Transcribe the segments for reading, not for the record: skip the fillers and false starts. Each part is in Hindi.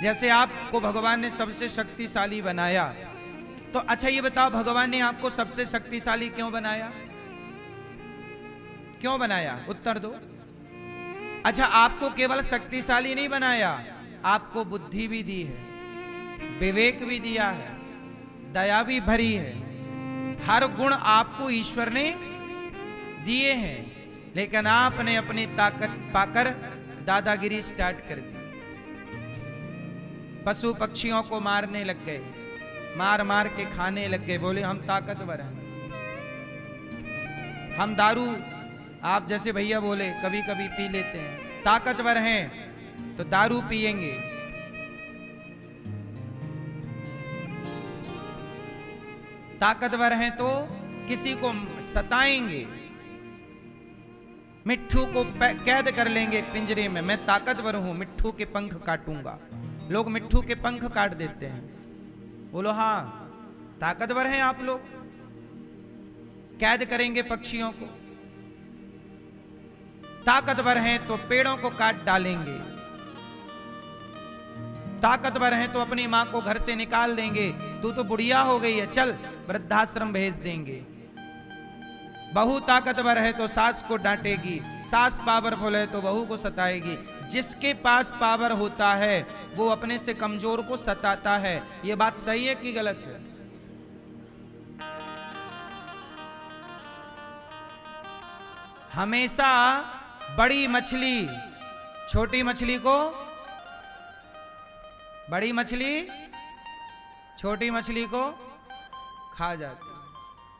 जैसे आपको भगवान ने सबसे शक्तिशाली बनाया, तो अच्छा ये बताओ भगवान ने आपको सबसे शक्तिशाली क्यों बनाया? क्यों बनाया? उत्तर दो। अच्छा, आपको केवल शक्तिशाली नहीं बनाया, आपको बुद्धि भी दी है, विवेक भी दिया है, दया भी भरी है, हर गुण आपको ईश्वर ने दिए हैं, लेकिन आपने अपनी ताकत पाकर दादागिरी स्टार्ट कर दी। पशु पक्षियों को मारने लग गए, मार मार के खाने लग गए, बोले हम ताकतवर हैं। हम दारू, आप जैसे भैया बोले, कभी कभी पी लेते हैं, ताकतवर हैं तो दारू पिएंगे। ताकतवर हैं तो किसी को सताएंगे, मिट्ठू को कैद कर लेंगे पिंजरे में, मैं ताकतवर हूं, मिट्ठू के पंख काटूंगा। लोग मिट्ठू के पंख काट देते हैं। बोलो हाँ, ताकतवर हैं आप लोग। कैद करेंगे पक्षियों को। ताकतवर हैं तो पेड़ों को काट डालेंगे। ताकतवर हैं तो अपनी मां को घर से निकाल देंगे, तू तो बुढ़िया हो गई है, चल वृद्धाश्रम भेज देंगे। बहू ताकतवर है तो सास को डांटेगी, सास पावरफुल है तो बहू को सताएगी। जिसके पास पावर होता है वो अपने से कमजोर को सताता है। ये बात सही है कि गलत है? हमेशा बड़ी मछली छोटी मछली को, बड़ी मछली छोटी मछली को खा जाती है।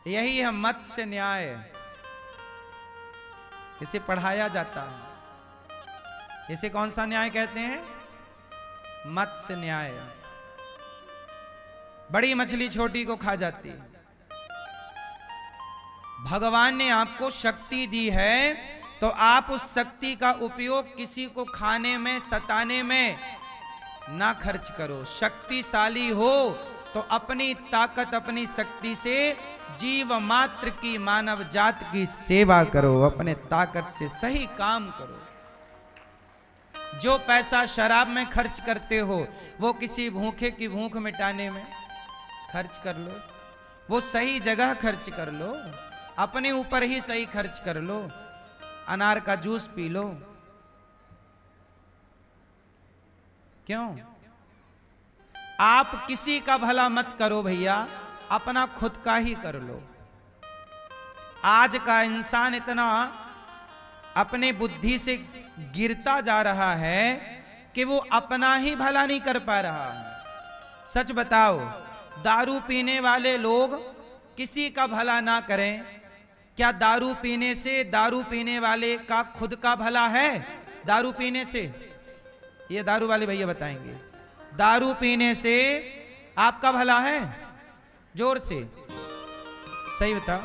यही है मत्स्य न्याय, इसे पढ़ाया जाता है। इसे कौन सा न्याय कहते हैं? मत्स्य न्याय। बड़ी मछली छोटी को खा जाती है। भगवान ने आपको शक्ति दी है तो आप उस शक्ति का उपयोग किसी को खाने में, सताने में ना खर्च करो। शक्तिशाली हो तो अपनी ताकत, अपनी शक्ति से जीव मात्र की, मानव जात की सेवा करो। अपने ताकत से सही काम करो। जो पैसा शराब में खर्च करते हो वो किसी भूखे की भूख मिटाने में खर्च कर लो। वो सही जगह खर्च कर लो, अपने ऊपर ही सही खर्च कर लो। अनार का जूस पी लो। क्यों? आप किसी का भला मत करो भैया, अपना खुद का ही कर लो। आज का इंसान इतना अपने बुद्धि से गिरता जा रहा है कि वो अपना ही भला नहीं कर पा रहा है। सच बताओ, दारू पीने वाले लोग किसी का भला ना करें, क्या दारू पीने से दारू पीने वाले का खुद का भला है? दारू पीने से, ये दारू वाले भैया बताएंगे, दारू पीने से आपका भला है? जोर से सही बताओ।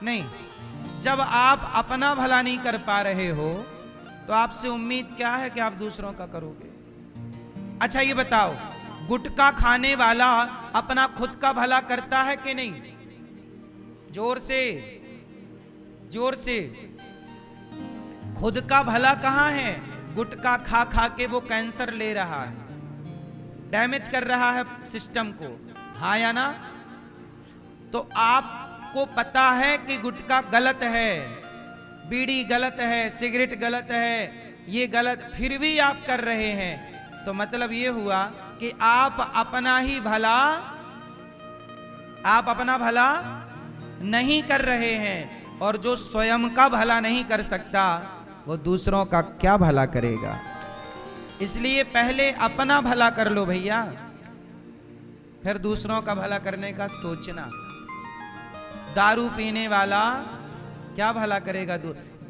नहीं। जब आप अपना भला नहीं कर पा रहे हो तो आपसे उम्मीद क्या है कि आप दूसरों का करोगे? अच्छा ये बताओ, गुटखा खाने वाला अपना खुद का भला करता है कि नहीं? जोर से, जोर से। खुद का भला कहां है? गुटखा खा खा के वो कैंसर ले रहा है, डैमेज कर रहा है सिस्टम को, हाँ या ना? तो आपको पता है कि गुटखा गलत है, बीड़ी गलत है, सिगरेट गलत है, ये गलत, फिर भी आप कर रहे हैं, तो मतलब ये हुआ कि आप अपना ही भला, आप अपना भला नहीं कर रहे हैं। और जो स्वयं का भला नहीं कर सकता वो दूसरों का क्या भला करेगा? इसलिए पहले अपना भला कर लो भैया, फिर दूसरों का भला करने का सोचना। दारू पीने वाला क्या भला करेगा?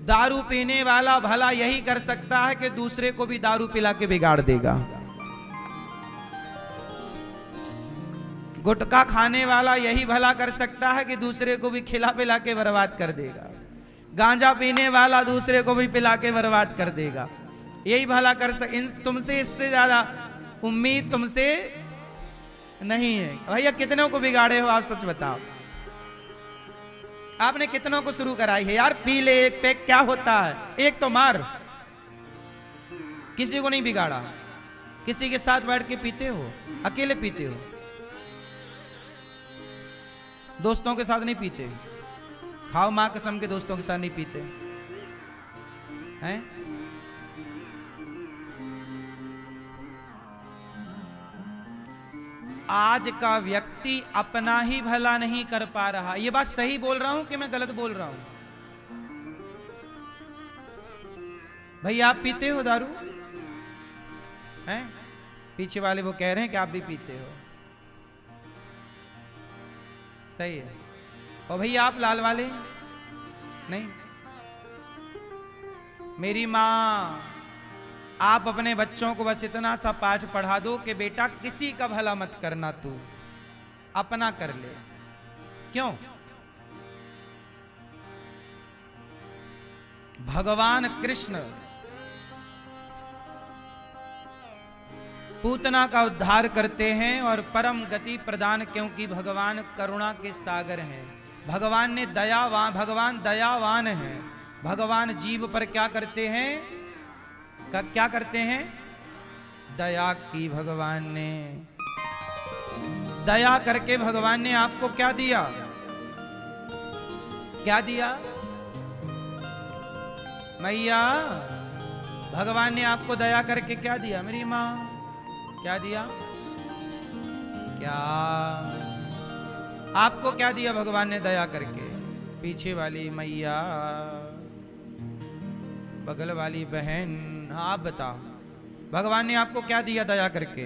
दारू पीने वाला भला यही कर सकता है कि दूसरे को भी दारू पिला के बिगाड़ देगा। गुटखा खाने वाला यही भला कर सकता है कि दूसरे को भी खिला पिला के बर्बाद कर देगा। गांजा पीने वाला दूसरे को भी पिला के बर्बाद कर देगा। यही भला कर तुमसे इससे ज्यादा उम्मीद तुमसे नहीं है। भैया कितनों को बिगाड़े हो आप? सच बताओ, आपने कितनों को शुरू कराई है? यार पी ले एक पैक, क्या होता है, एक तो मार, किसी को नहीं बिगाड़ा। किसी के साथ बैठ के पीते हो? अकेले पीते हो? दोस्तों के साथ नहीं पीते? खाओ मां कसम के दोस्तों के साथ नहीं पीते हैं? आज का व्यक्ति अपना ही भला नहीं कर पा रहा। ये बात सही बोल रहा हूं कि मैं गलत बोल रहा हूं? भाई आप पीते हो दारू? हैं? पीछे वाले वो कह रहे हैं कि आप भी पीते हो। सही है। और भैया आप लाल वाले नहीं? मेरी माँ, आप अपने बच्चों को बस इतना सा पाठ पढ़ा दो कि बेटा किसी का भला मत करना, तू अपना कर ले। क्यों? भगवान कृष्ण पूतना का उद्धार करते हैं और परम गति प्रदान, क्योंकि भगवान करुणा के सागर हैं। भगवान ने भगवान दयावान है। भगवान जीव पर क्या करते हैं? क्या करते हैं? दया की। भगवान ने दया करके भगवान ने आपको क्या दिया? क्या दिया? मैया, भगवान ने आपको दया करके क्या दिया? मेरी माँ, क्या दिया? क्या आपको क्या दिया भगवान ने दया करके? पीछे वाली मैया, बगल वाली बहन, हाँ आप बताओ, भगवान ने आपको क्या दिया दया करके?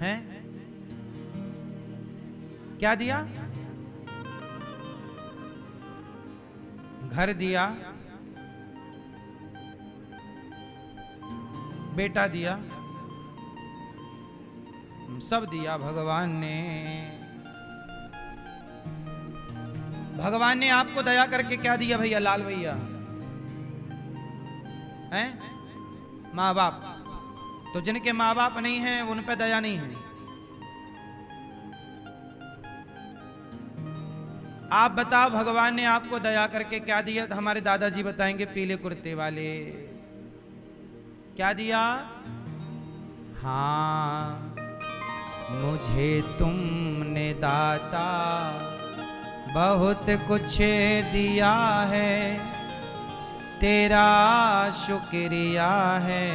हैं? क्या दिया? घर दिया, बेटा दिया, सब दिया भगवान ने। भगवान ने आपको दया करके क्या दिया भैया? लाल भैया हैं? माँ बाप। तो जिनके माँ बाप नहीं हैं उन पे दया नहीं है। आप बताओ भगवान ने आपको दया करके क्या दिया? तो हमारे दादाजी बताएंगे, पीले कुर्ते वाले। क्या दिया? हाँ, मुझे तुमने दाता बहुत कुछ दिया है, तेरा शुक्रिया है,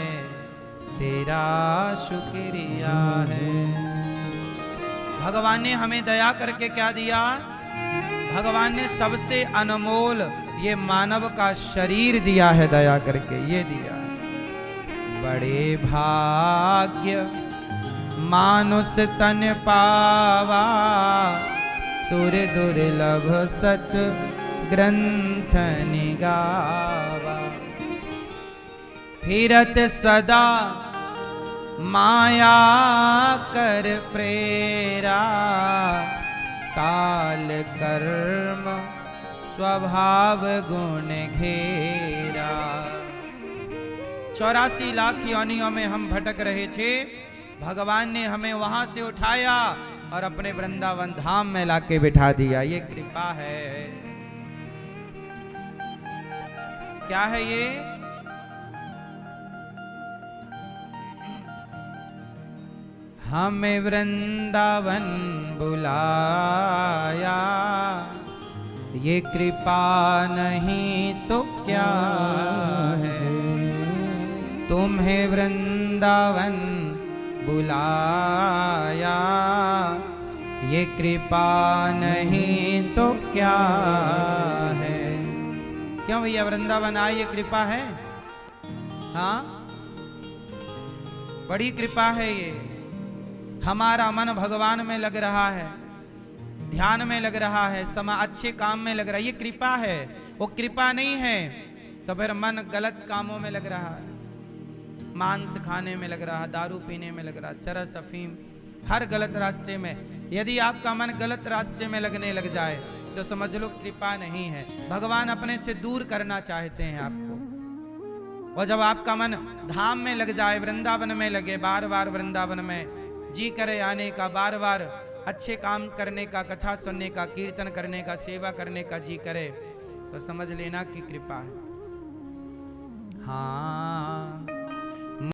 तेरा शुक्रिया है। भगवान ने हमें दया करके क्या दिया? भगवान ने सबसे अनमोल ये मानव का शरीर दिया है दया करके, ये दिया। बड़े भाग्य मानुष तन पावा, सुर दुर्लभ सत ग्रंथ निगावा। फिरत सदा माया कर प्रेरा, काल कर्म स्वभाव गुण घेरा। 84 लाख योनियों में हम भटक रहे थे, भगवान ने हमें वहां से उठाया और अपने वृंदावन धाम में लाके बिठा दिया। ये कृपा है। क्या है ये? हमें वृंदावन बुलाया, ये कृपा नहीं तो क्या है? तुम्हें वृंदावन बुलाया, ये कृपा नहीं तो क्या है? क्यों भैया वृंदावन आए, ये कृपा है? हाँ, बड़ी कृपा है ये। हमारा मन भगवान में लग रहा है, ध्यान में लग रहा है, अच्छे काम में लग रहा है, ये कृपा है। वो कृपा नहीं है तो फिर मन गलत कामों में लग रहा है, मांस खाने में लग रहा, दारू पीने में लग रहा, चरस अफीम, हर गलत रास्ते में। यदि आपका मन गलत रास्ते में लगने लग जाए तो समझ लो कृपा नहीं है। भगवान अपने से दूर करना चाहते हैं आपको। और जब आपका मन धाम में लग जाए, वृंदावन में लगे, बार बार वृंदावन में जी करे आने का, बार बार अच्छे काम करने का, कथा सुनने का, कीर्तन करने का, सेवा करने का जी करे, तो समझ लेना कि कृपा है। हाँ,